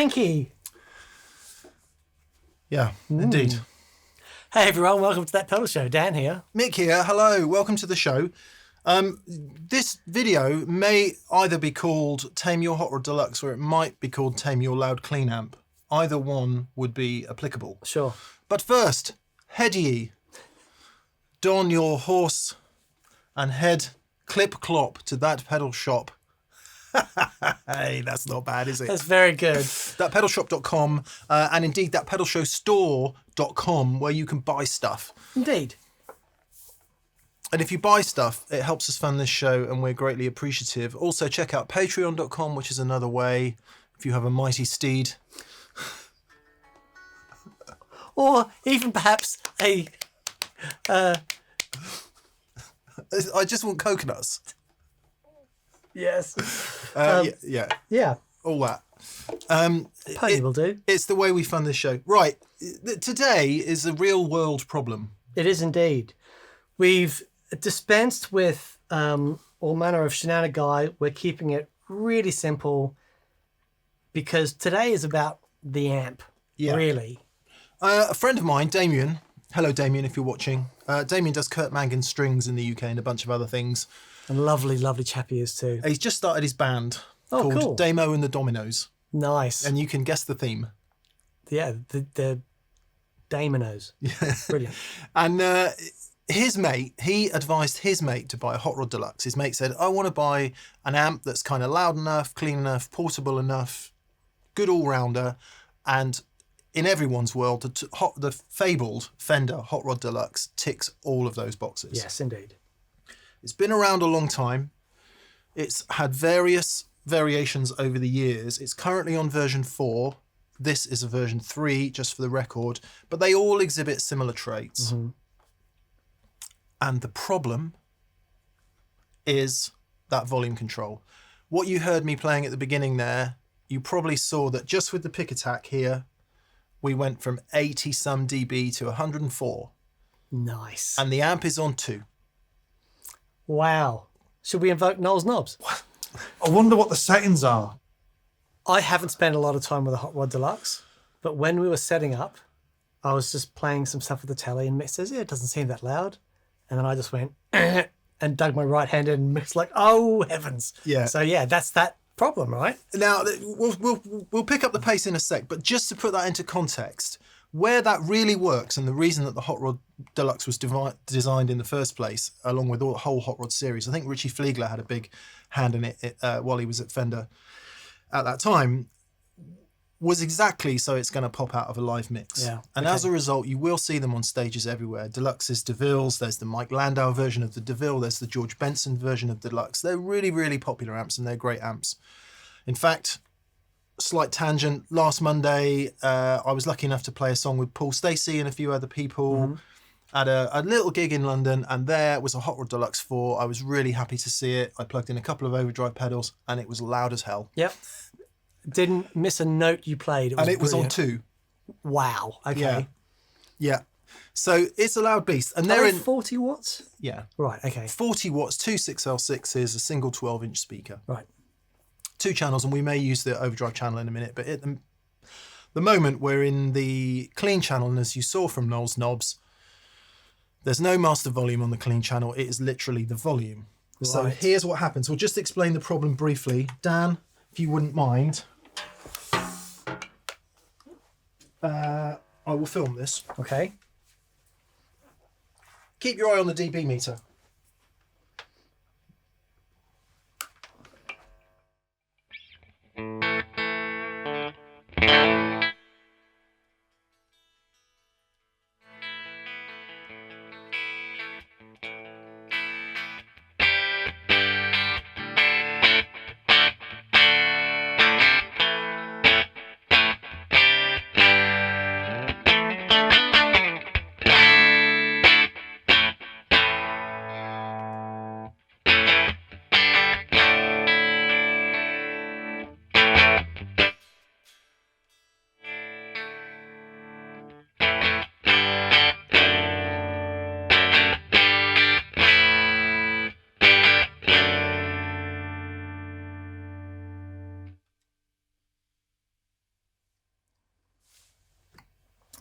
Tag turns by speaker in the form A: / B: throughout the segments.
A: Janky.
B: Yeah, indeed.
A: Hey everyone, welcome to That Pedal Show. Dan here.
B: Mick here. Hello, welcome to the show. This video may either be called Tame Your Hot Rod Deluxe or it might be called Tame Your Loud Clean Amp. Either one would be applicable.
A: Sure.
B: But first, head ye. Don your horse and head clip-clop to that pedal shop. Hey, that's not bad, is it?
A: That's very good.
B: Thatpedalshop.com and indeed thatpedalshowstore.com where you can buy stuff.
A: Indeed.
B: And if you buy stuff, it helps us fund this show and we're greatly appreciative. Also, check out patreon.com, which is another way if you have a mighty steed.
A: Or even perhaps a...
B: I just want coconuts.
A: Yes.
B: Yeah. All that.
A: Pony will do.
B: It's the way we fund this show. Right. Today is a real world problem.
A: It is indeed. We've dispensed with all manner of shenanigan. We're keeping it really simple because today is about the amp, really.
B: A friend of mine, Damien, hello Damien if you're watching. Damien does Kurt Mangan strings in the UK and a bunch of other things.
A: And lovely, lovely chap he is too.
B: He's just started his band called
A: cool.
B: Damo and the Dominoes.
A: Nice.
B: And you can guess the theme.
A: Yeah, the Damonos. Brilliant.
B: And his mate, he advised his mate to buy a Hot Rod Deluxe. His mate said, I want to buy an amp that's kind of loud enough, clean enough, portable enough, good all-rounder. And in everyone's world, the fabled Fender Hot Rod Deluxe ticks all of those boxes.
A: Yes, indeed.
B: It's been around a long time. It's had various variations over the years. It's currently on version 4. This is a version 3, just for the record. But they all exhibit similar traits. Mm-hmm. And the problem is that volume control. What you heard me playing at the beginning there, you probably saw that just with the pick attack here, we went from 80 some dB to 104.
A: Nice.
B: And the amp is on 2.
A: Wow. Should we invoke Noel's knobs?
C: I wonder what the settings are.
A: I haven't spent a lot of time with a Hot Rod Deluxe, but when we were setting up, I was just playing some stuff with the telly and Mick says, yeah, it doesn't seem that loud. And then I just went and dug my right hand in and Mick's like, oh, heavens.
B: Yeah.
A: So yeah, that's that problem, right?
B: Now, we'll pick up the pace in a sec, but just to put that into context, where that really works and the reason that the Hot Rod Deluxe was designed in the first place, along with the whole Hot Rod series, I think Richie Fliegler had a big hand in it while he was at Fender at that time, was exactly so it's going to pop out of a live mix.
A: Yeah,
B: and as a result, you will see them on stages everywhere. Deluxes, DeVille's, there's the Mike Landau version of the DeVille, there's the George Benson version of Deluxe. They're really, really popular amps and they're great amps. In fact, slight tangent, last Monday, I was lucky enough to play a song with Paul Stacey and a few other people at a little gig in London, and there was a Hot Rod Deluxe 4. I was really happy to see it. I plugged in a couple of overdrive pedals and it was loud as hell.
A: Yep. Didn't miss a note you played.
B: It was on 2.
A: Wow. Okay.
B: Yeah. So it's a loud beast. And
A: Are
B: they're
A: they
B: in
A: 40 watts?
B: Yeah.
A: Right, okay.
B: 40 watts, 2 6L6s, a single 12-inch speaker.
A: Right.
B: 2 channels, and we may use the overdrive channel in a minute, but at the moment we're in the clean channel, and as you saw from Noel's knobs, there's no master volume on the clean channel. It is literally the volume. Right. So here's what happens. We'll just explain the problem briefly. Dan, if you wouldn't mind, I will film this.
A: Okay.
B: Keep your eye on the dB meter.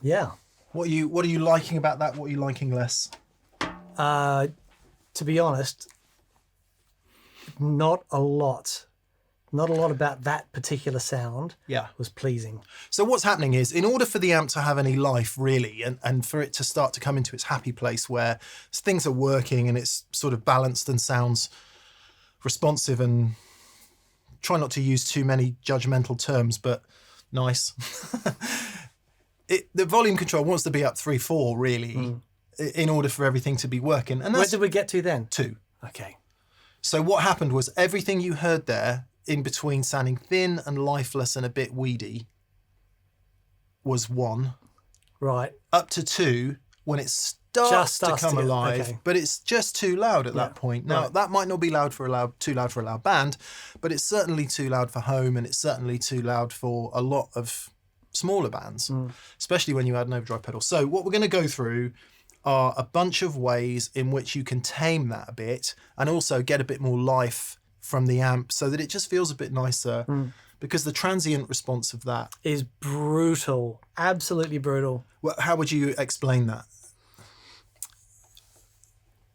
A: Yeah.
B: What are you liking about that? What are you liking less?
A: To be honest, not a lot. Not a lot about that particular sound
B: Yeah.
A: was pleasing.
B: So what's happening is, in order for the amp to have any life, really, and for it to start to come into its happy place where things are working and it's sort of balanced and sounds responsive, and try not to use too many judgmental terms, but nice. The volume control wants to be up 3/4, really, in order for everything to be working. And
A: Where
B: that's
A: did we get to then?
B: 2.
A: Okay.
B: So what happened was everything you heard there, in between sounding thin and lifeless and a bit weedy, was 1.
A: Right.
B: Up to 2 when it
A: Just
B: starts to
A: starts
B: come
A: to get-
B: alive,
A: okay.
B: but it's just too loud at that point. Now,
A: right.
B: that might not be too loud for a loud band, but it's certainly too loud for home, and it's certainly too loud for a lot of smaller bands, especially when you add an overdrive pedal. So what we're going to go through are a bunch of ways in which you can tame that a bit and also get a bit more life from the amp so that it just feels a bit nicer, because the transient response of that,
A: Is brutal. Absolutely brutal.
B: well, how would you explain that?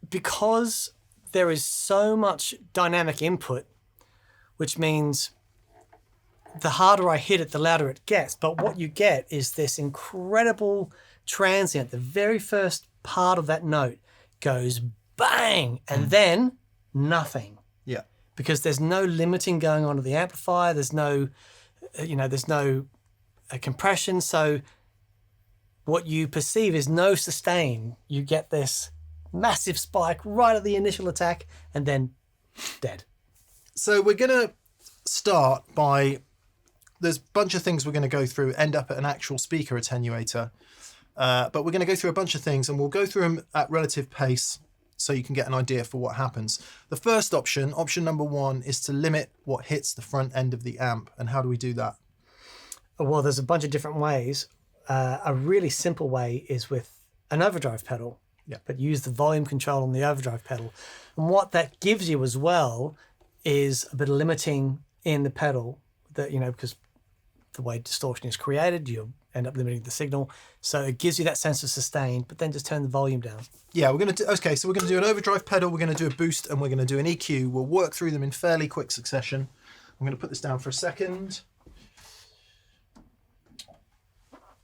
A: Because there is so much dynamic input, which means the harder I hit it, the louder it gets. But what you get is this incredible transient. The very first part of that note goes bang, and then nothing.
B: Yeah.
A: Because there's no limiting going on to the amplifier. There's no, there's no compression. So what you perceive is no sustain. You get this massive spike right at the initial attack, and then dead.
B: So we're going to start by, there's a bunch of things we're going to go through, end up at an actual speaker attenuator. But we're going to go through a bunch of things, and we'll go through them at relative pace so you can get an idea for what happens. The first option number 1, is to limit what hits the front end of the amp. And how do we do that?
A: Well, there's a bunch of different ways. A really simple way is with an overdrive pedal.
B: Yeah.
A: But use the volume control on the overdrive pedal. And what that gives you as well is a bit of limiting in the pedal, that, because the way distortion is created, you'll end up limiting the signal. So it gives you that sense of sustain, but then just turn the volume down.
B: Yeah, we're going to do, okay, so we're going to do an overdrive pedal, we're going to do a boost, and we're going to do an EQ. We'll work through them in fairly quick succession. I'm going to put this down for a second.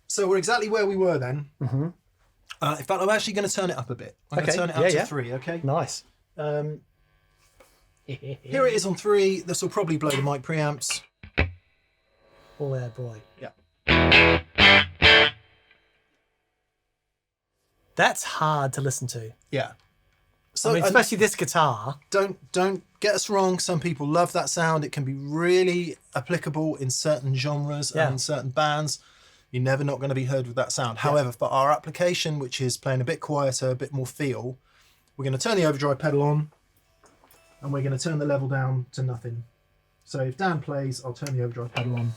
B: So we're exactly where we were then.
A: Mm-hmm.
B: In fact, I'm actually going to turn it up a bit. I'm going to turn it up to 3, okay?
A: Nice.
B: Here it is on 3. This will probably blow the mic preamps.
A: Oh, yeah, boy.
B: Yeah.
A: That's hard to listen to.
B: Yeah. So
A: I mean, especially this guitar.
B: don't get us wrong. Some people love that sound. It can be really applicable in certain genres and in certain bands. You're never not going to be heard with that sound. However, for our application, which is playing a bit quieter, a bit more feel, we're going to turn the overdrive pedal on, and we're going to turn the level down to nothing. So if Dan plays, I'll turn the overdrive pedal on.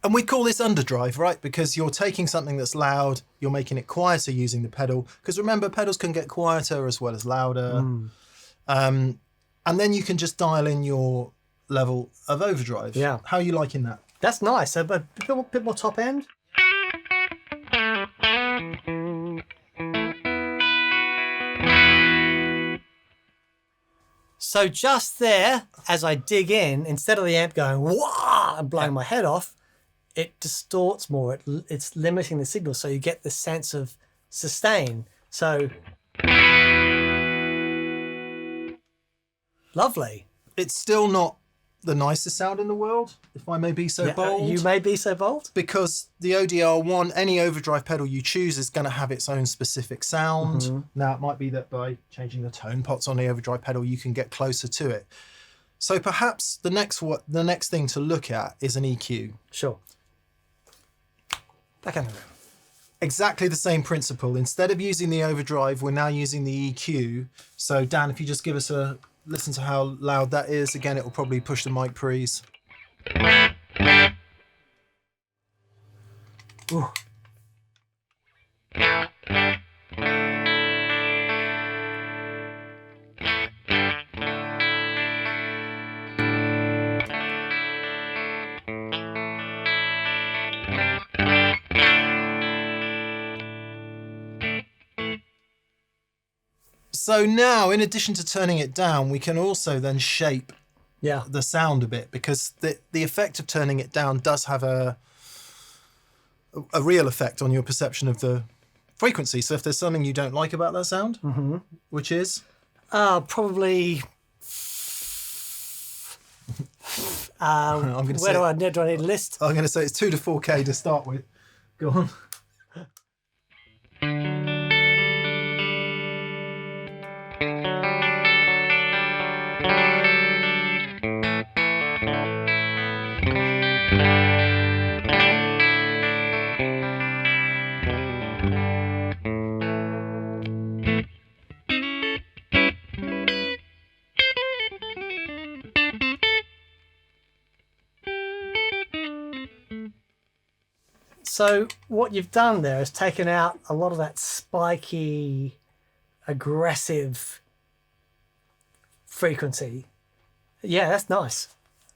B: And we call this underdrive, right? Because you're taking something that's loud, you're making it quieter using the pedal. Because remember, pedals can get quieter as well as louder. And then you can just dial in your level of overdrive.
A: Yeah.
B: How are you liking that?
A: That's nice. A bit more top end. So just there, as I dig in, instead of the amp going wah and blowing my head off, it distorts more. It's limiting the signal, so you get the sense of sustain. So lovely.
B: It's still not the nicest sound in the world, if I may be so bold.
A: You may be so bold.
B: Because the ODR1, any overdrive pedal you choose is going to have its own specific sound. Now, it might be that by changing the tone pots on the overdrive pedal, you can get closer to it. So perhaps the next thing to look at is an EQ.
A: Sure. Back in the room.
B: Exactly the same principle. Instead of using the overdrive, we're now using the EQ. So Dan, if you just give us a listen to how loud that is. Again, it will probably push the mic pre's.
A: Ooh.
B: So now, in addition to turning it down, we can also then shape
A: Yeah.
B: the sound a bit, because the effect of turning it down does have a real effect on your perception of the frequency. So if there's something you don't like about that sound, which is?
A: Probably.
B: I'm going to say
A: Do I need a list?
B: I'm going to say it's 2 to 4K to start with. Go on.
A: So what you've done there is taken out a lot of that spiky, aggressive frequency. Yeah, that's nice.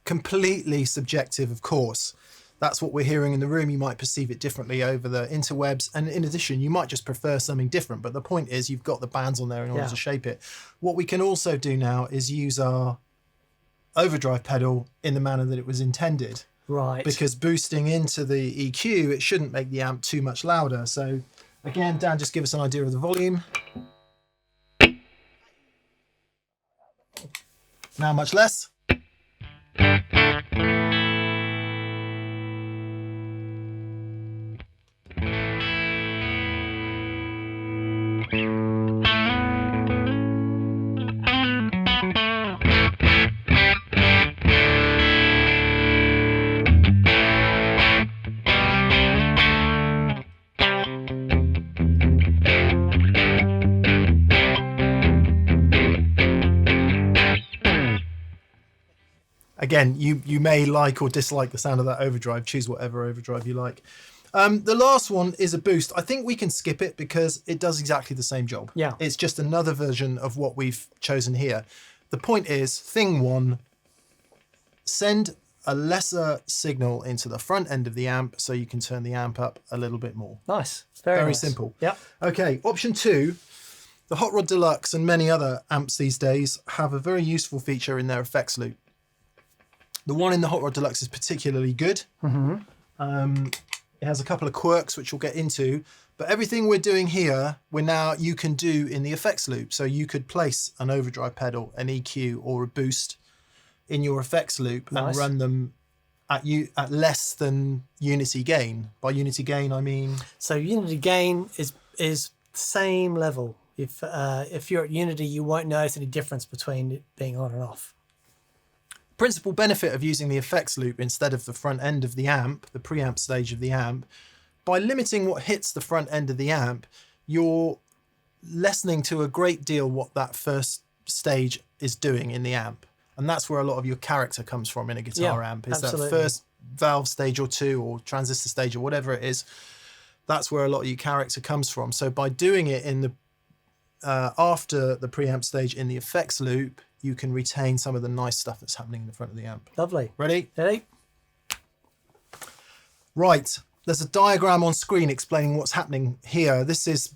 B: Completely subjective, of course. That's what we're hearing in the room. You might perceive it differently over the interwebs. And in addition, you might just prefer something different. But the point is, you've got the bands on there in order to shape it. What we can also do now is use our overdrive pedal in the manner that it was intended.
A: Right.
B: Because boosting into the EQ, it shouldn't make the amp too much louder. So again, Dan, just give us an idea of the volume. Now much less. Again, you may like or dislike the sound of that overdrive. Choose whatever overdrive you like. The last one is a boost. I think we can skip it because it does exactly the same job.
A: Yeah.
B: It's just another version of what we've chosen here. The point is, thing one, send a lesser signal into the front end of the amp so you can turn the amp up a little bit more.
A: Nice. Very nice.
B: Simple.
A: Yep.
B: Okay, option 2. The Hot Rod Deluxe and many other amps these days have a very useful feature in their effects loop. The one in the Hot Rod Deluxe is particularly good. It has a couple of quirks, which we'll get into. But everything we're doing here, you can do in the effects loop. So you could place an overdrive pedal, an EQ, or a boost in your effects loop and run them at less than unity gain. By unity gain, I mean...
A: So unity gain is the same level. If you're at unity, you won't notice any difference between it being on and off.
B: Principal benefit of using the effects loop instead of the front end of the amp, the preamp stage of the amp, by limiting what hits the front end of the amp, you're lessening to a great deal what that first stage is doing in the amp. And that's where a lot of your character comes from in a guitar amp, is
A: absolutely.
B: that first valve stage or two, or transistor stage, or whatever it is. That's where a lot of your character comes from. So by doing it in the after the preamp stage in the effects loop, you can retain some of the nice stuff that's happening in the front of the amp.
A: Lovely.
B: Ready?
A: Ready?
B: Right. There's a diagram on screen explaining what's happening here. This is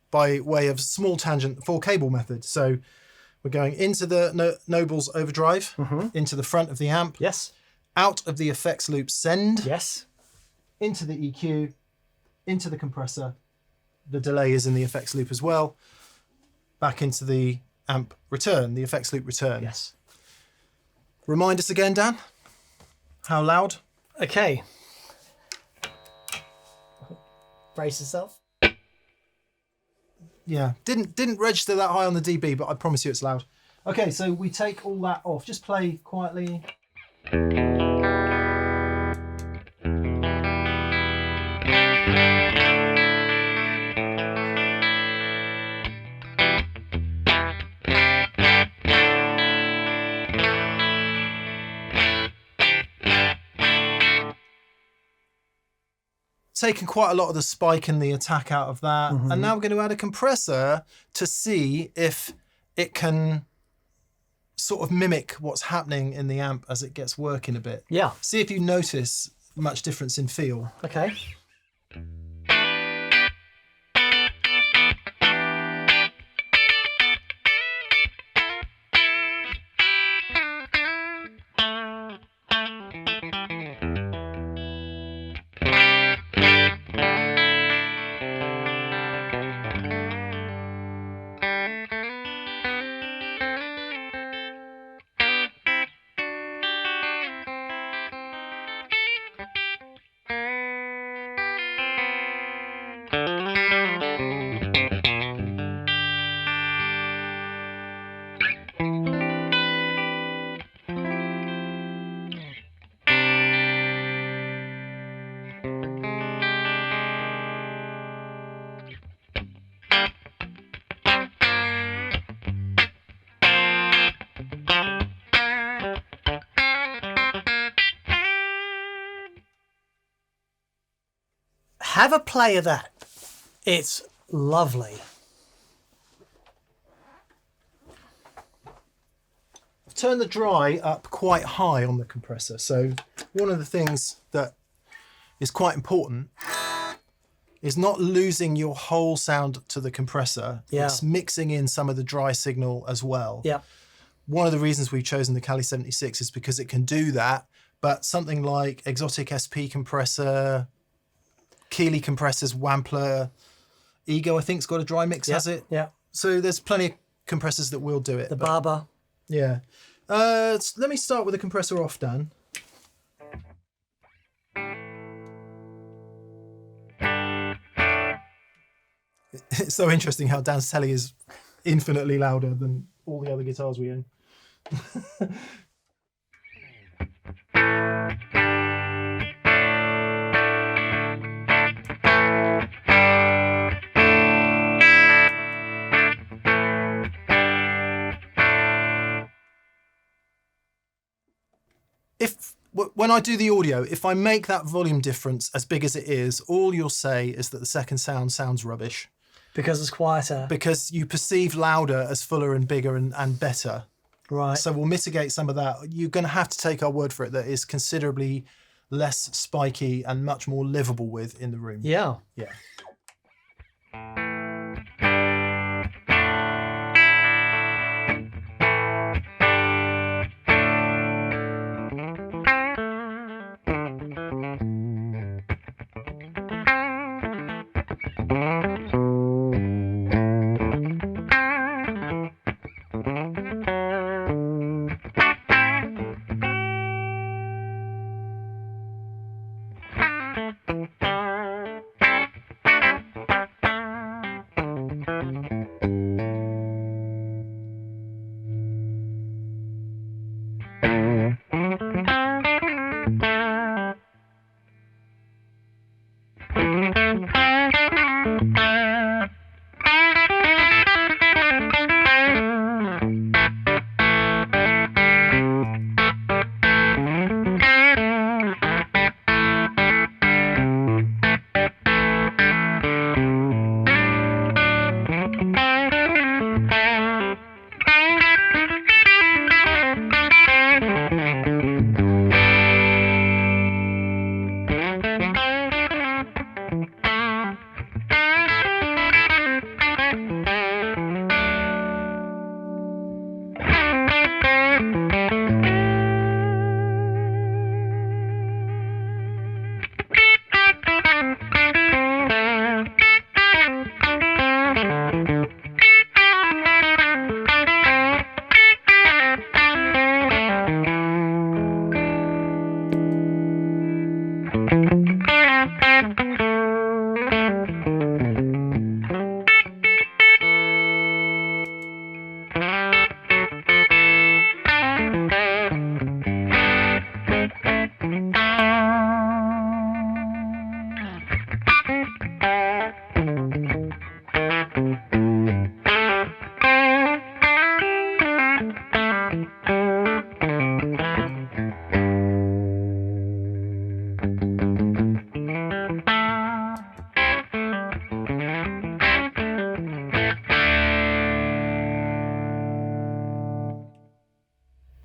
B: by way of small tangent 4-cable method. So we're going into the Noble's overdrive, into the front of the amp.
A: Yes.
B: Out of the effects loop send.
A: Yes.
B: Into the EQ, into the compressor. The delay is in the effects loop as well. Back into the amp return, the effects loop return.
A: Yes.
B: Remind us again, Dan. How loud?
A: Okay. Brace yourself.
B: Yeah, didn't register that high on the dB, but I promise you it's loud. Okay, so we take all that off. Just play quietly. taken quite a lot of the spike and the attack out of that. And now we're going to add a compressor to see if it can sort of mimic what's happening in the amp as it gets working a bit.
A: Yeah.
B: See if you notice much difference in feel.
A: Okay. Have a play of that. It's lovely.
B: I've turned the dry up quite high on the compressor. So one of the things that is quite important is not losing your whole sound to the compressor.
A: Yeah.
B: It's mixing in some of the dry signal as well.
A: Yeah.
B: One of the reasons we've chosen the Cali 76 is because it can do that, but something like Exotic SP compressor, Keeley compressors, Wampler, Ego, I think's got a dry mix, has it?
A: Yeah.
B: So there's plenty of compressors that will do it.
A: The Barber.
B: Yeah. Let me start with the compressor off, Dan. It's so interesting how Dan's telly is infinitely louder than all the other guitars we own. When I do the audio, if I make that volume difference as big as it is, all you'll say is that the second sound sounds rubbish.
A: Because it's quieter.
B: Because you perceive louder as fuller and bigger and better.
A: Right.
B: So we'll mitigate some of that. You're going to have to take our word for it that it's considerably less spiky and much more livable with in the room.
A: Yeah.
B: Yeah.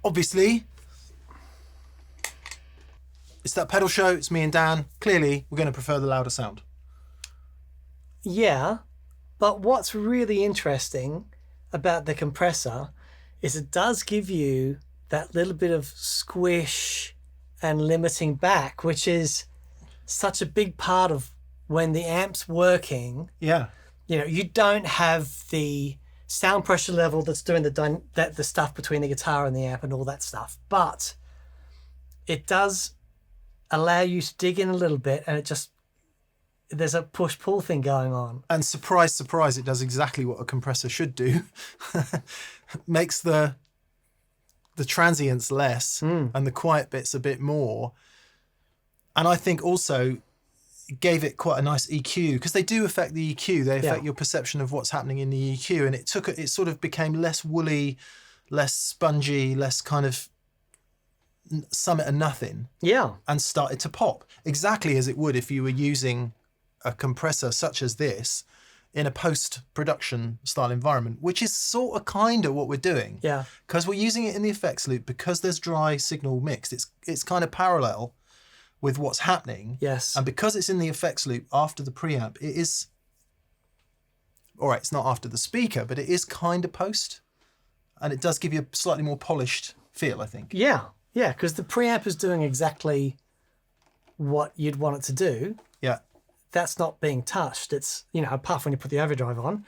B: Obviously, it's that pedal show. It's me and Dan. Clearly, we're going to prefer the louder sound.
A: Yeah, but what's really interesting about the compressor is it does give you that little bit of squish and limiting back, which is such a big part of when the amp's working.
B: Yeah.
A: You know, you don't have the sound pressure level that's doing the stuff between the guitar and the amp and all that stuff, but it does allow you to dig in a little bit, and there's a push-pull thing going on.
B: And surprise, surprise, it does exactly what a compressor should do. Makes the transients less and the quiet bits a bit more. And I think also gave it quite a nice EQ, because they do affect the EQ. They affect your perception of what's happening in the EQ. And it sort of became less woolly, less spongy, less kind of summit and nothing.
A: Yeah.
B: And started to pop exactly as it would if you were using a compressor such as this in a post-production style environment, which is sort of kind of what we're doing.
A: Yeah.
B: Because we're using it in the effects loop, because there's dry signal mixed. It's kind of parallel with what's happening.
A: Yes.
B: And because it's in the effects loop after the preamp, it is, all right, it's not after the speaker, but it is kind of post. And it does give you a slightly more polished feel, I think.
A: Yeah. Yeah, because the preamp is doing exactly what you'd want it to do.
B: Yeah.
A: That's not being touched. It's, you know, apart from when you put the overdrive on.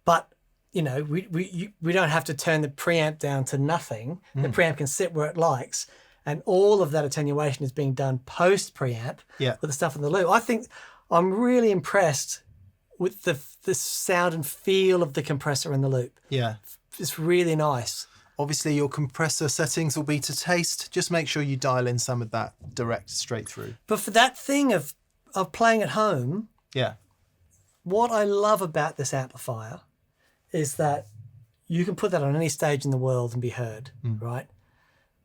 A: But, you know, we don't have to turn the preamp down to nothing. The preamp can sit where it likes. And all of that attenuation is being done post preamp with the stuff in the loop. I think I'm really impressed with the sound and feel of the compressor in the loop.
B: Yeah.
A: It's really nice.
B: Obviously, your compressor settings will be to taste. Just make sure you dial in some of that direct straight through.
A: But for that thing of playing at home,
B: Yeah.
A: what I love about this amplifier is that you can put that on any stage in the world and be heard, right?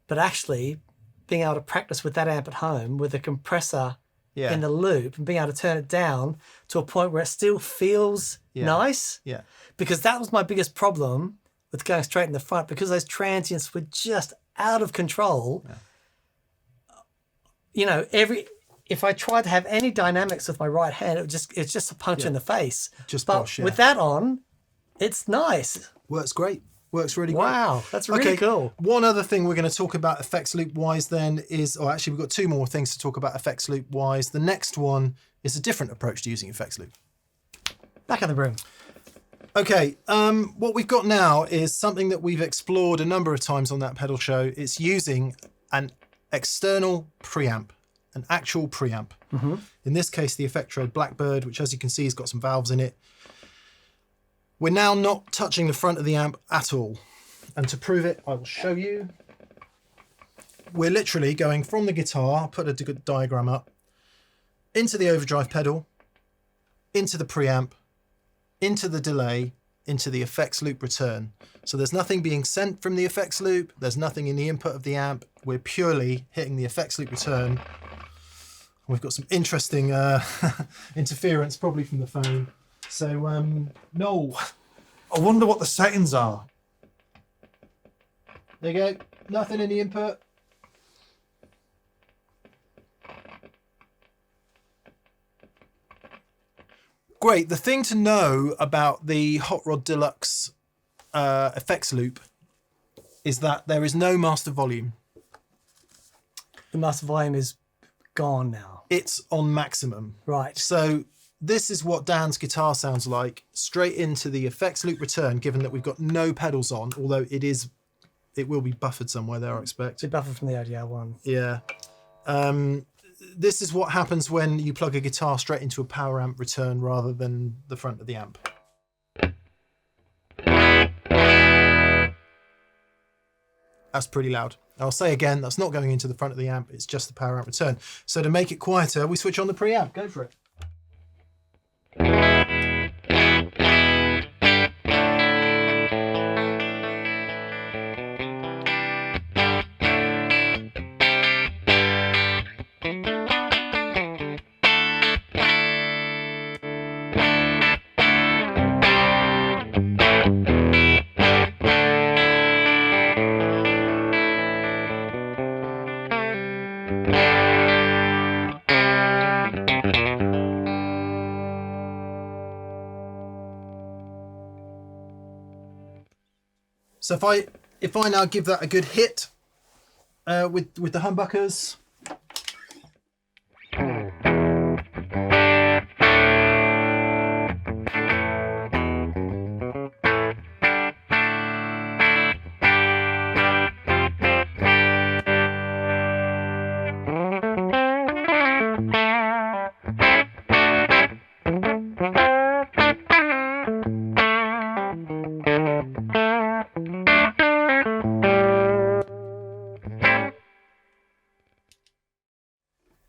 A: But actually, being able to practice with that amp at home with a compressor in the loop and being able to turn it down to a point where it still feels nice.
B: Yeah.
A: Because that was my biggest problem with going straight in the front, because those transients were just out of control. Yeah. You know, if I tried to have any dynamics with my right hand, it's just a punch in the face.
B: Just
A: but
B: push,
A: with that on, it's nice.
B: Works great. Works really great.
A: Wow, that's really cool.
B: One other thing we're going to talk about effects loop wise then is, or actually we've got two more things to talk about effects loop wise. The next one is a different approach to using effects loop.
A: Back in the room.
B: Okay, what we've got now is something that we've explored a number of times on that pedal show. It's using an external preamp, an actual preamp. In this case, the Effectrode Blackbird, which as you can see has got some valves in it. We're now not touching the front of the amp at all. And to prove it, I will show you. We're literally going from the guitar, put a diagram up, into the overdrive pedal, into the preamp, into the delay, into the effects loop return. So there's nothing being sent from the effects loop. There's nothing in the input of the amp. We're purely hitting the effects loop return. We've got some interesting interference, probably from the phone. So, no.
C: I wonder what the settings are.
B: There you go. Nothing in the input. Great. The thing to know about the Hot Rod Deluxe effects loop is that there is no master volume.
A: The master volume is gone now.
B: It's on maximum.
A: Right.
B: So this is what Dan's guitar sounds like straight into the effects loop return, given that we've got no pedals on, although it will be buffered somewhere there, I expect.
A: It's buffered from the ODR one.
B: Yeah. This is what happens when you plug a guitar straight into a power amp return rather than the front of the amp. That's pretty loud. I'll say again, that's not going into the front of the amp, it's just the power amp return. So to make it quieter, we switch on the preamp. Go for it. So if I now give that a good hit with the humbuckers.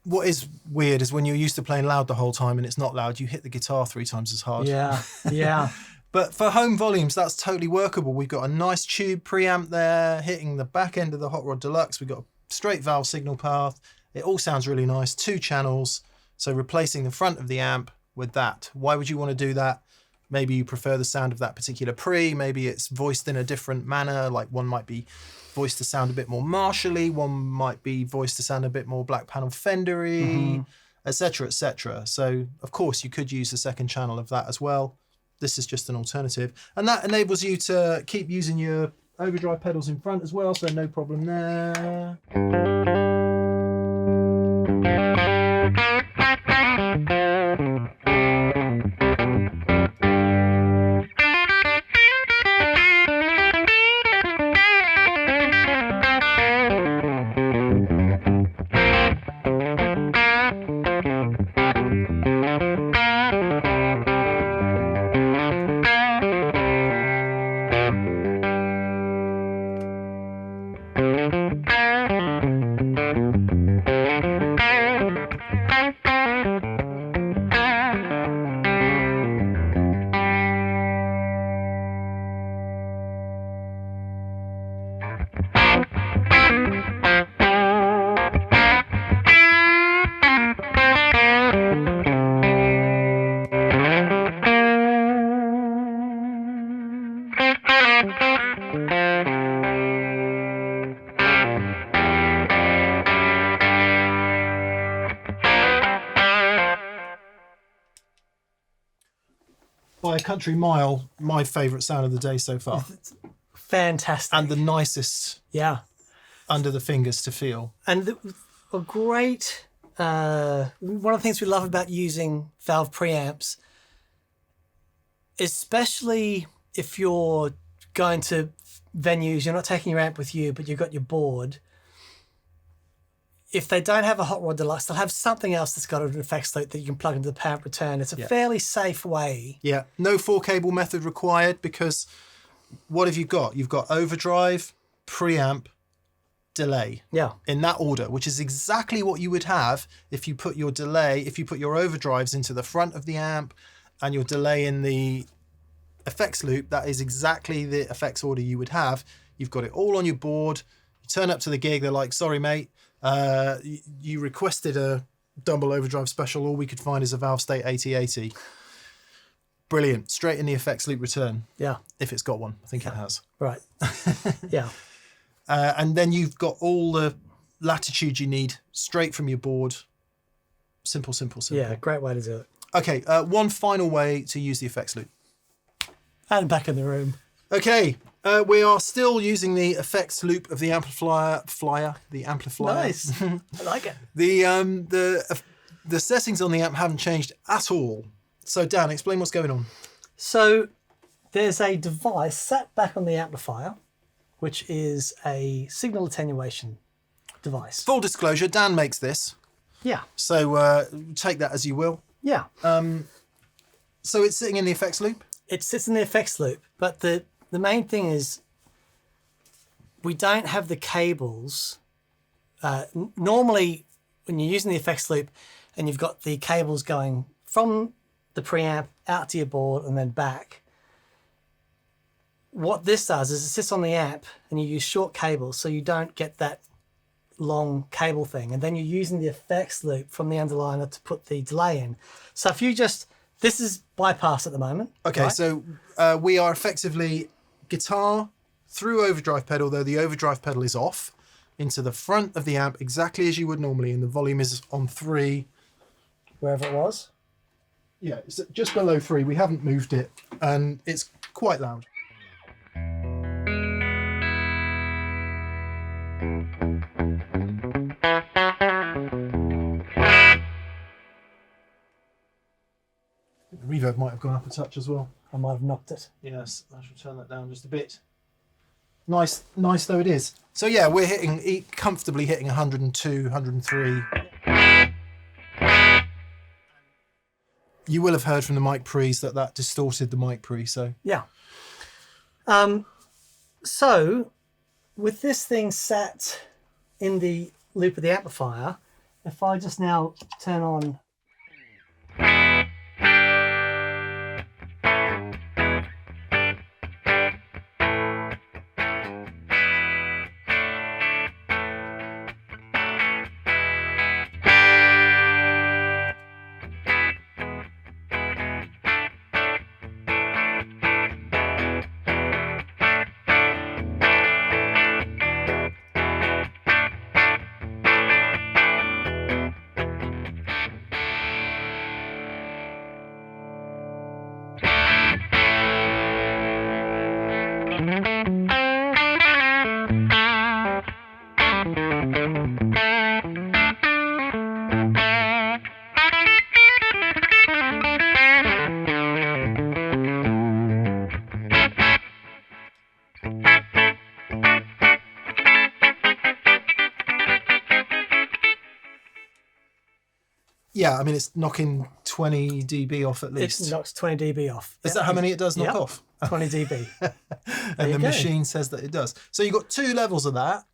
B: What is weird is when you're used to playing loud the whole time and it's not loud, you hit the guitar 3 times as hard.
A: Yeah, yeah.
B: But for home volumes, that's totally workable. We've got a nice tube preamp there, hitting the back end of the Hot Rod Deluxe. We've got a straight valve signal path. It all sounds really nice. 2 channels. So replacing the front of the amp with that. Why would you want to do that? Maybe you prefer the sound of that particular pre. Maybe it's voiced in a different manner. Like one might be voiced to sound a bit more Marshall-y. One might be voiced to sound a bit more black panel Fender-y, etc., etc. So, of course, you could use the second channel of that as well. This is just an alternative. And that enables you to keep using your overdrive pedals in front as well, so no problem there. By a country mile, my favourite sound of the day so far.
A: Fantastic.
B: And the nicest under the fingers to feel.
A: And a great, one of the things we love about using valve preamps, especially if you're going to venues, you're not taking your amp with you, but you've got your board. If they don't have a Hot Rod Deluxe, they'll have something else that's got an effects loop that you can plug into the preamp return. It's a fairly safe way.
B: Yeah, no 4-cable method required, because what have you got? You've got overdrive, preamp, delay.
A: Yeah.
B: In that order, which is exactly what you would have if you put your delay, if you put your overdrives into the front of the amp and your delay in the effects loop. That is exactly the effects order you would have. You've got it all on your board. You turn up to the gig, they're like, sorry, mate. You requested a Dumble overdrive special. All we could find is a Valve State 8080. Brilliant. Straight in the effects loop return.
A: Yeah.
B: If it's got one. I think it has.
A: Right. Yeah.
B: And then you've got all the latitude you need straight from your board. Simple, simple, simple.
A: Yeah, great way to do it.
B: Okay, one final way to use the effects loop.
A: And back in the room.
B: Okay, we are still using the effects loop of the amplifier.
A: Nice. I like it.
B: The settings on the amp haven't changed at all. So Dan, explain what's going on.
A: So there's a device sat back on the amplifier, which is a signal attenuation device.
B: Full disclosure, Dan makes this.
A: Yeah.
B: So take that as you will.
A: Yeah.
B: So it's sitting in the effects loop?
A: It sits in the effects loop, but the main thing is we don't have the cables. Normally, when you're using the effects loop and you've got the cables going from the preamp out to your board and then back, what this does is it sits on the amp and you use short cables so you don't get that long cable thing. And then you're using the effects loop from the underliner to put the delay in. So if you just... This is bypass at the moment.
B: Okay,
A: right?
B: so we are effectively guitar through overdrive pedal, though the overdrive pedal is off, into the front of the amp exactly as you would normally, and the volume is on 3.
A: Wherever it was.
B: Yeah, it's just below 3. We haven't moved it, and it's quite loud. The reverb might have gone up a touch as well.
A: I might have knocked it.
B: Yes, I shall turn that down just a bit. Nice though it is. So yeah, we're comfortably hitting 102, 103. You will have heard from the mic pre's that distorted the mic pre, so.
A: Yeah. So with this thing sat in the loop of the amplifier, if I just now turn on
B: Yeah, I mean, it's knocking 20 dB off at least.
A: it knocks 20 dB off.
B: Is that how many it does knock off?
A: 20 dB.
B: And the machine says that it does. So you've got 2 levels of that.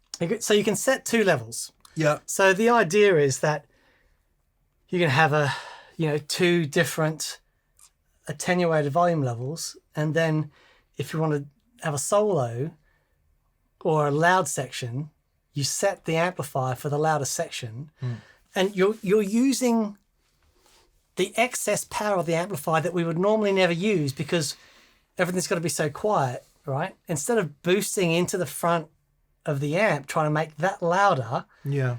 A: So you can set 2 levels.
B: Yeah.
A: So the idea is that you can have 2 different attenuated volume levels, and then if you want to have a solo or a loud section, you set the amplifier for the louder section, and you're using the excess power of the amplifier that we would normally never use because everything's got to be so quiet, right? Instead of boosting into the front of the amp, trying to make that louder,
B: Yeah.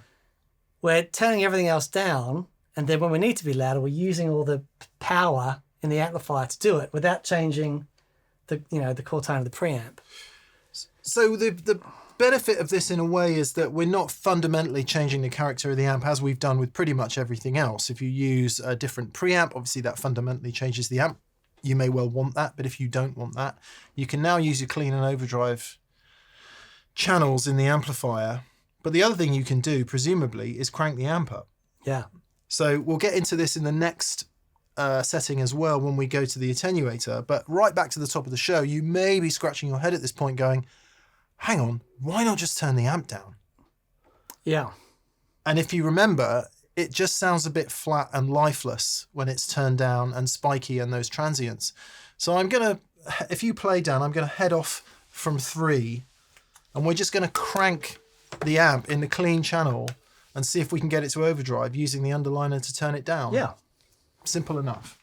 A: we're turning everything else down, and then when we need to be louder, we're using all the power in the amplifier to do it without changing the core tone of the preamp.
B: So the benefit of this in a way is that we're not fundamentally changing the character of the amp as we've done with pretty much everything else. If you use a different preamp, obviously that fundamentally changes the amp. You may well want that, but if you don't want that, you can now use your clean and overdrive channels in the amplifier. But the other thing you can do, presumably, is crank the amp up.
A: Yeah.
B: So we'll get into this in the next setting as well when we go to the attenuator. But right back to the top of the show, you may be scratching your head at this point going, hang on, why not just turn the amp down?
A: Yeah.
B: And if you remember, it just sounds a bit flat and lifeless when it's turned down and spiky and those transients. So I'm going to, if you play down, I'm going to head off from 3 and we're just going to crank the amp in the clean channel and see if we can get it to overdrive using the underliner to turn it down.
A: Yeah.
B: Simple enough.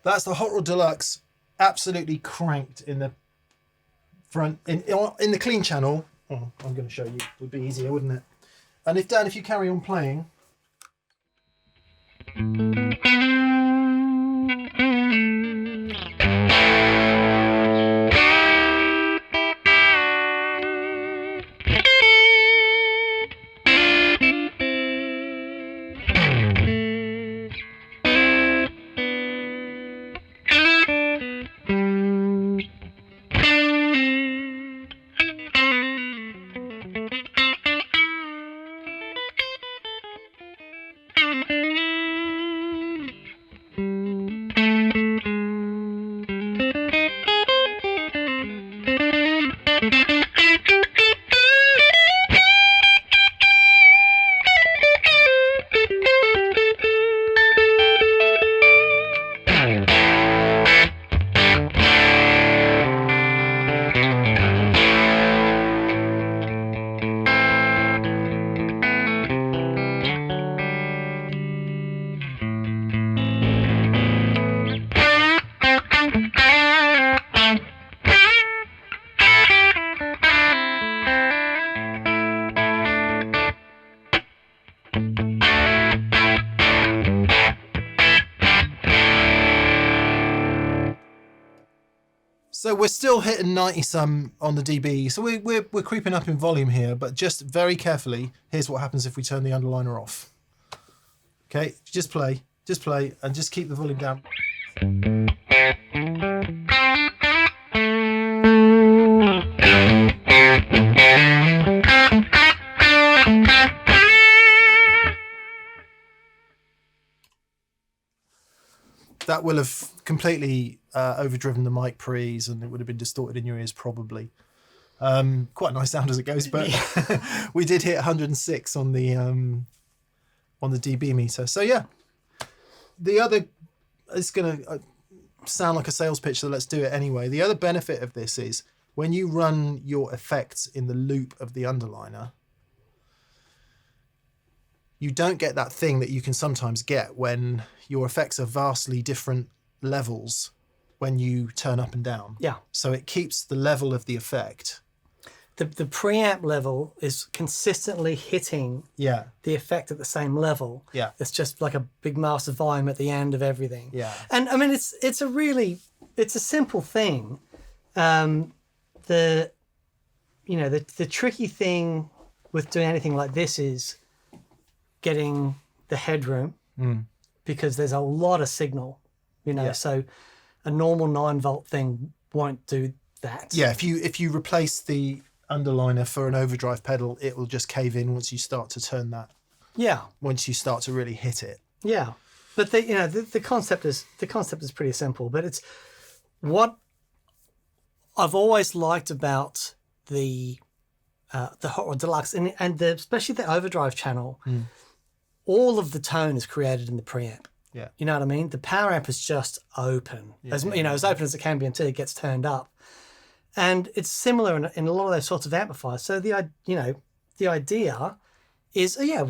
B: That's the Hot Rod Deluxe, absolutely cranked in the front, in the clean channel. Oh, I'm going to show you. It would be easier, wouldn't it? And if Dan, if you carry on playing. So we're still hitting 90 some on the dB. So we're creeping up in volume here, but just very carefully, here's what happens if we turn the underliner off. Okay, just play, and just keep the volume down. That will have completely overdriven the mic pre's, and it would have been distorted in your ears probably. Quite a nice sound as it goes, but we did hit 106 on the dB meter. So yeah, the other, it's going to sound like a sales pitch, so let's do it anyway. The other benefit of this is when you run your effects in the loop of the underliner, you don't get that thing that you can sometimes get when your effects are vastly different levels when you turn up and down.
A: Yeah.
B: So it keeps the level of the effect.
A: The preamp level is consistently hitting
B: Yeah.
A: the effect at the same level.
B: Yeah.
A: It's just like a big massive volume at the end of everything.
B: Yeah.
A: And I mean, it's a simple thing. The tricky thing with doing anything like this is getting the headroom, because there's a lot of signal, so a normal 9-volt thing won't do that.
B: Yeah, if you replace the underliner for an overdrive pedal, it will just cave in once you start to turn that.
A: Yeah.
B: Once you start to really hit it.
A: Yeah. But the concept is pretty simple, but it's what I've always liked about the Hot Rod Deluxe and especially the overdrive channel. All of the tone is created in the preamp.
B: Yeah.
A: You know what I mean? The power amp is just open, as open as it can be until it gets turned up. And it's similar in a lot of those sorts of amplifiers. So the idea is, let's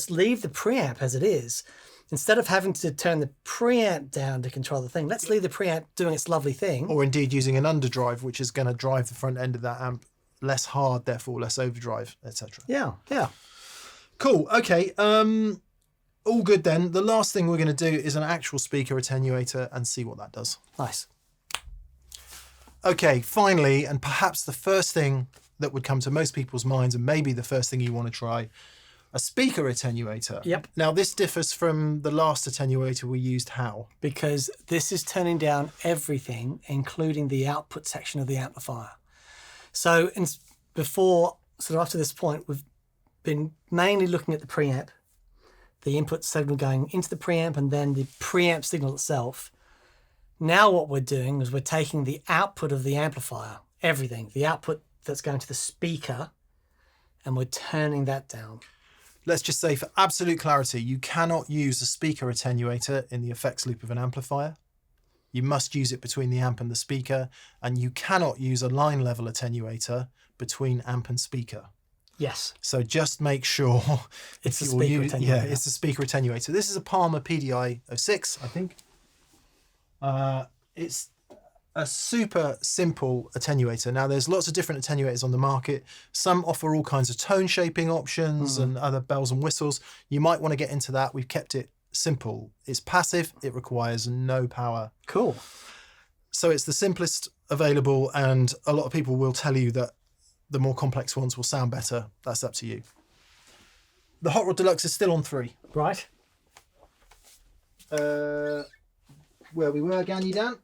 A: leave the preamp as it is. Instead of having to turn the preamp down to control the thing, let's leave the preamp doing its lovely thing.
B: Or indeed using an underdrive, which is going to drive the front end of that amp less hard, therefore less overdrive, etc.
A: Yeah, yeah.
B: Cool. Okay. All good then. The last thing we're going to do is an actual speaker attenuator and see what that does.
A: Nice.
B: Okay, finally, and perhaps the first thing that would come to most people's minds, and maybe the first thing you want to try, a speaker attenuator.
A: Yep.
B: Now this differs from the last attenuator we used. How?
A: Because this is turning down everything, including the output section of the amplifier. So after this point, we've been mainly looking at the preamp, the input signal going into the preamp, and then the preamp signal itself. Now what we're doing is we're taking the output of the amplifier, everything, the output that's going to the speaker, and we're turning that down.
B: Let's just say for absolute clarity, you cannot use a speaker attenuator in the effects loop of an amplifier. You must use it between the amp and the speaker, and you cannot use a line level attenuator between amp and speaker.
A: Yes.
B: So just make sure
A: it's a speaker attenuator.
B: Yeah, it's a speaker attenuator. This is a Palmer PDI 06, I think. It's a super simple attenuator. Now there's lots of different attenuators on the market. Some offer all kinds of tone shaping options and other bells and whistles. You might want to get into that. We've kept it simple. It's passive. It requires no power.
A: Cool.
B: So it's the simplest available, and a lot of people will tell you that the more complex ones will sound better. That's up to you. The Hot Rod Deluxe is still on 3.
A: Right.
B: Where we were, Ganny Dan.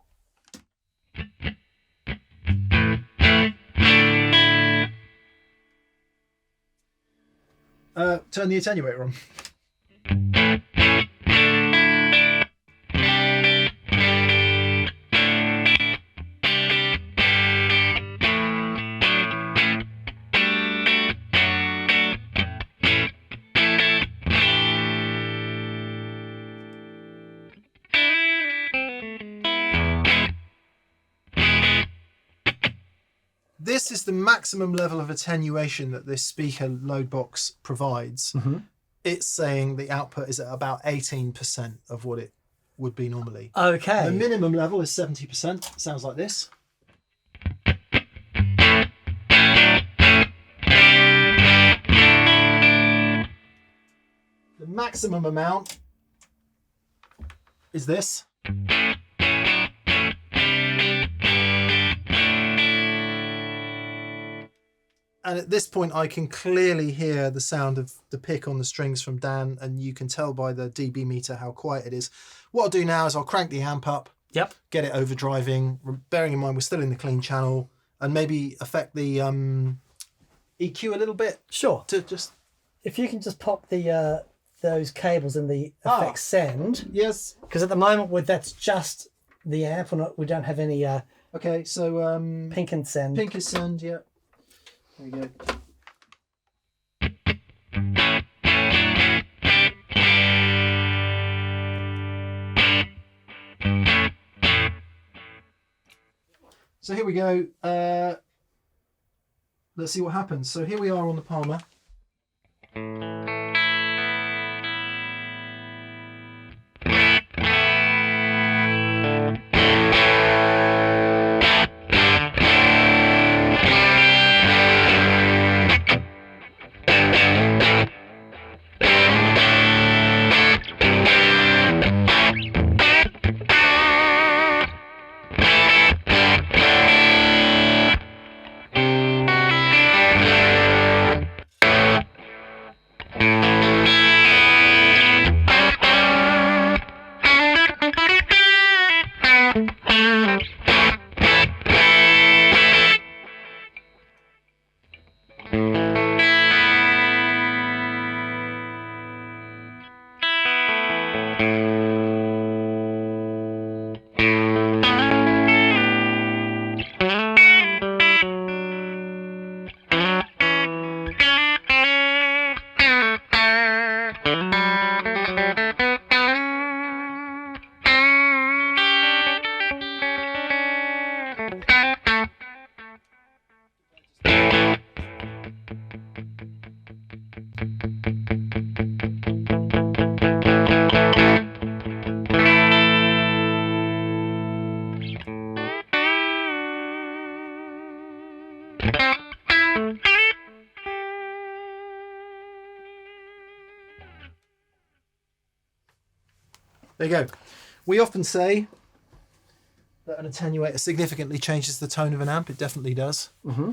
B: Turn the attenuator on. This is the maximum level of attenuation that this speaker load box provides.
A: Mm-hmm.
B: It's saying the output is at about 18% of what it would be normally.
A: Okay.
B: The minimum level is 70%. Sounds like this. The maximum amount is this. And at this point, I can clearly hear the sound of the pick on the strings from Dan, and you can tell by the dB meter how quiet it is. What I'll do now is I'll crank the amp up,
A: Yep.
B: get it overdriving, bearing in mind we're still in the clean channel, and maybe affect the EQ a little bit.
A: Sure.
B: To just
A: If you can just pop the those cables in the effects send,
B: yes.
A: because at the moment that's just the amp. We don't have any
B: Okay, so
A: pink and send.
B: pink is send. Yeah. There you go. So here we go. Let's see what happens. So here we are on the Palmer. There you go. We often say that an attenuator significantly changes the tone of an amp. It definitely does.
A: Mm-hmm.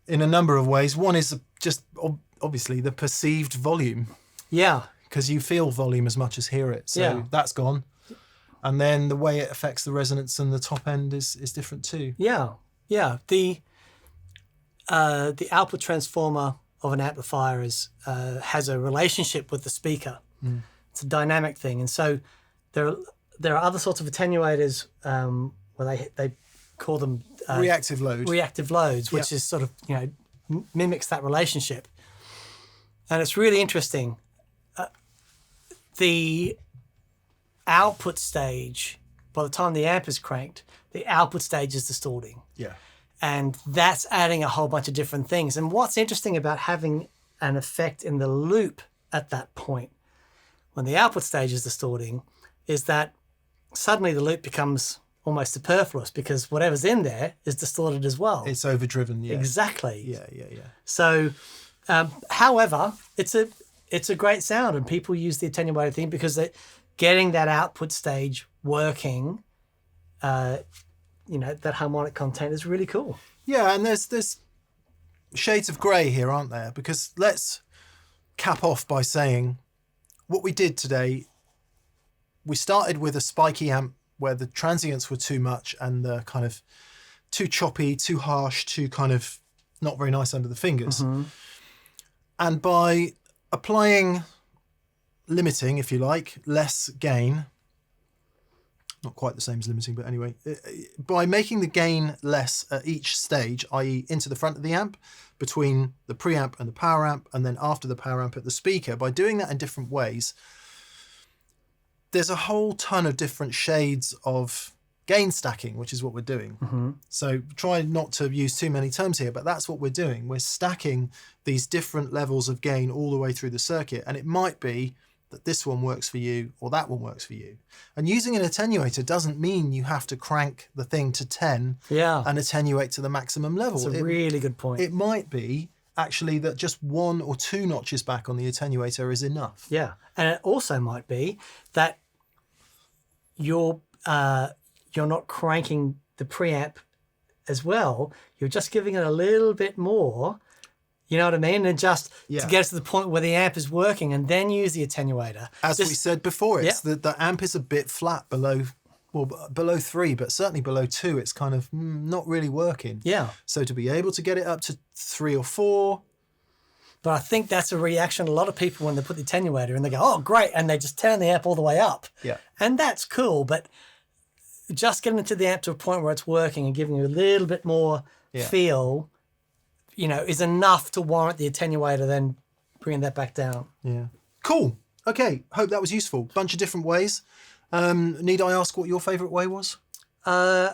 B: In a number of ways. One is just obviously the perceived volume,
A: Yeah.
B: because you feel volume as much as hear it. So that's gone. And then the way it affects the resonance and the top end is different too.
A: Yeah. Yeah. The output transformer of an amplifier has a relationship with the speaker.
B: Mm.
A: It's a dynamic thing, and so there are other sorts of attenuators where they call them
B: Reactive load.
A: reactive loads, which is sort of mimics that relationship, and it's really interesting. The output stage, by the time the amp is cranked, the output stage is distorting.
B: Yeah.
A: And that's adding a whole bunch of different things. And what's interesting about having an effect in the loop at that point, when the output stage is distorting, is that suddenly the loop becomes almost superfluous because whatever's in there is distorted as well.
B: It's overdriven. Yeah.
A: Exactly.
B: Yeah.
A: So, however, it's a great sound, and people use the attenuator thing because getting that output stage working, that harmonic content is really cool.
B: Yeah, and there's shades of grey here, aren't there? Because let's cap off by saying what we did today. We started with a spiky amp where the transients were too much and the kind of too choppy, too harsh, too kind of not very nice under the fingers.
A: Mm-hmm.
B: And by applying limiting, if you like, less gain, not quite the same as limiting, but anyway, by making the gain less at each stage, i.e. into the front of the amp, between the preamp and the power amp, and then after the power amp at the speaker, by doing that in different ways, there's a whole ton of different shades of gain stacking, which is what we're doing.
A: Mm-hmm.
B: So try not to use too many terms here, but that's what we're doing. We're stacking these different levels of gain all the way through the circuit, and it might be that this one works for you or that one works for you. And using an attenuator doesn't mean you have to crank the thing to 10 and attenuate to the maximum level.
A: That's a really good point.
B: It might be actually that just 1 or 2 notches back on the attenuator is enough.
A: Yeah, and it also might be that you're not cranking the preamp as well, you're just giving it a little bit more, you know what I mean? And just to get us to the point where the amp is working, and then use the attenuator.
B: As we said before, it's the amp is a bit flat below 3, but certainly below 2, it's kind of not really working.
A: Yeah.
B: So to be able to get it up to 3 or 4.
A: But I think that's a reaction a lot of people when they put the attenuator and they go, oh, great. And they just turn the amp all the way up.
B: Yeah.
A: And that's cool. But just getting into the amp to a point where it's working and giving you a little bit more feel, you know, is enough to warrant the attenuator then bringing that back down.
B: Yeah. Cool. Okay. Hope that was useful. Bunch of different ways. Need I ask what your favourite way was?
A: I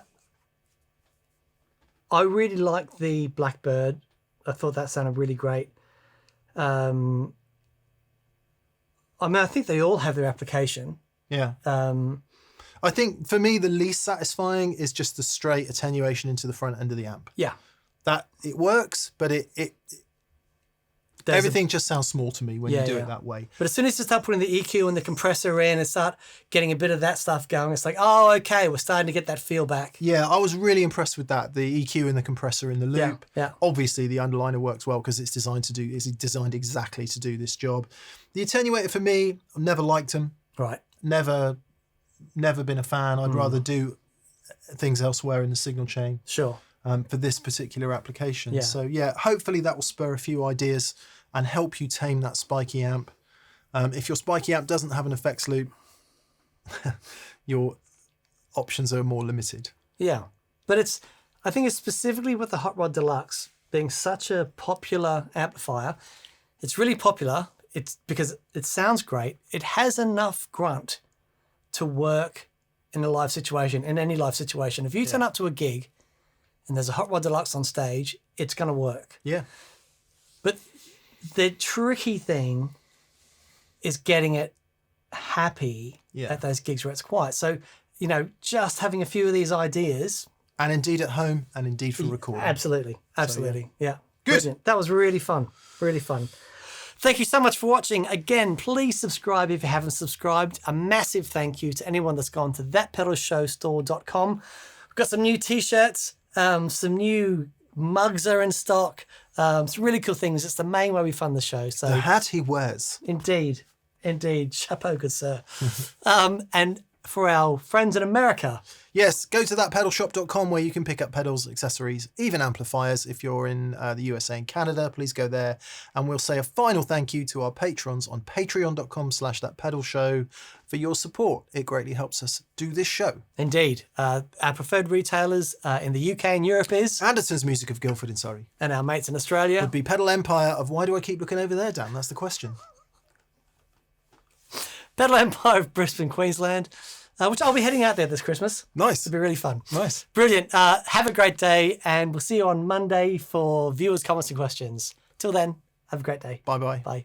A: really liked the Blackbird. I thought that sounded really great. I mean, I think they all have their application.
B: Yeah. I think for me, the least satisfying is just the straight attenuation into the front end of the amp.
A: Yeah.
B: That it works, but everything just sounds small to me when you do it that way.
A: But as soon as you start putting the EQ and the compressor in and start getting a bit of that stuff going, it's like, oh, okay, we're starting to get that feel back.
B: Yeah, I was really impressed with that. The EQ and the compressor in the loop.
A: Yeah.
B: Obviously, the underliner works well because it's designed exactly to do this job. The attenuator for me, I've never liked them.
A: Right.
B: Never been a fan. I'd rather do things elsewhere in the signal chain.
A: Sure.
B: For this particular application.
A: Yeah.
B: So yeah, hopefully that will spur a few ideas and help you tame that spiky amp. If your spiky amp doesn't have an effects loop, your options are more limited.
A: Yeah. But I think it's specifically with the Hot Rod Deluxe being such a popular amplifier. It's really popular. It's because it sounds great. It has enough grunt to work in a live situation, in any live situation. If you turn up to a gig and there's a Hot Rod Deluxe on stage, it's going to work.
B: Yeah.
A: But the tricky thing is getting it happy at those gigs where it's quiet. So, you know, just having a few of these ideas.
B: And indeed at home, and indeed for recording.
A: Absolutely. Absolutely. So, yeah.
B: Good.
A: Brilliant. That was really fun. Really fun. Thank you so much for watching. Again, please subscribe if you haven't subscribed. A massive thank you to anyone that's gone to thatpedalshowstore.com. We've got some new t-shirts. Some new mugs are in stock. Some really cool things. It's the main way we fund the show. So
B: the hat he wears.
A: Indeed. Chapeau, good sir. And for our friends in America.
B: Yes, go to thatpedalshop.com where you can pick up pedals, accessories, even amplifiers. If you're in the USA and Canada, please go there. And we'll say a final thank you to our patrons on patreon.com/thatpedalshow for your support. It greatly helps us do this show.
A: Indeed. Our preferred retailers in the UK and Europe is
B: Anderton's Music of Guildford in Surrey.
A: And our mates in Australia
B: would be Pedal Empire of Why Do I Keep Looking Over There, Dan? That's the question.
A: Pedal Empire of Brisbane, Queensland. Which I'll be heading out there this Christmas.
B: Nice.
A: It'll be really fun.
B: Nice.
A: Brilliant. Have a great day, and we'll see you on Monday for viewers' comments and questions. Till then, have a great day.
B: Bye-bye.
A: Bye.